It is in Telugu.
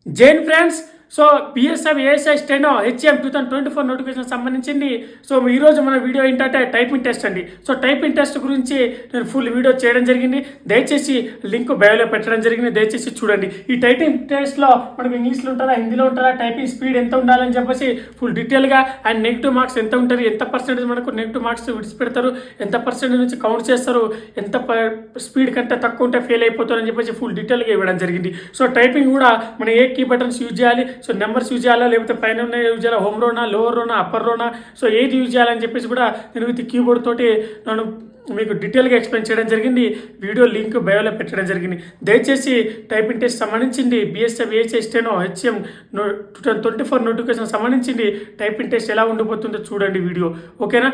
Jain friends. So BSF ASI steno HCM 2024 notification సంబంధించింది. సో ఈరోజు మన వీడియో ఏంటంటే టైపింగ్ టెస్ట్ అండి. సో టైపింగ్ టెస్ట్ గురించి నేను ఫుల్ వీడియో చేయడం జరిగింది. దయచేసి లింక్ బయోలో పెట్టడం జరిగింది, దయచేసి చూడండి. ఈ టైపింగ్ టెస్ట్లో మనకు ఇంగ్లీష్లో ఉంటుందా, హిందీలో ఉంటుందా, టైపింగ్ స్పీడ్ ఎంత ఉండాలని చెప్పేసి ఫుల్ డీటెయిల్గా అండ్ నెగిటివ్ మార్క్స్ ఎంత ఉంటుంది, ఎంత పర్సెంటేజ్ మనకు నెగిటివ్ మార్క్స్ విడిచిపెడతారు, ఎంత పర్సెంటేజ్ నుంచి కౌంట్ చేస్తారు, ఎంత స్పీడ్ కంటే తక్కువ ఉంటే ఫెయిల్ అయిపోతారని చెప్పేసి ఫుల్ డీటెయిల్గా ఇవ్వడం జరిగింది. సో టైపింగ్ కూడా మనం ఏ కీ బటన్స్ యూజ్ చేయాలి, సో నెంబర్స్ యూజ్ చేయాలా, లేకపోతే పైన ఉన్న యూజ్ చేయాలా, హోమ్ రోనా, లోవర్ రోనా, అప్పర్ రోనా, సో ఏది యూజ్ చేయాలని చెప్పేసి కూడా నేను విత్ కీబోర్డ్ తోటి నేను మీకు డీటెయిల్గా ఎక్స్ప్లెయిన్ చేయడం జరిగింది. వీడియో లింక్ బయోలో పెట్టడం జరిగింది. దయచేసి టైపింగ్ టెస్ట్ సంబంధించింది BSF ASI steno HCM 2024 notification సంబంధించింది టైపింగ్ టెస్ట్ ఎలా ఉండిపోతుందో చూడండి వీడియో, ఓకేనా.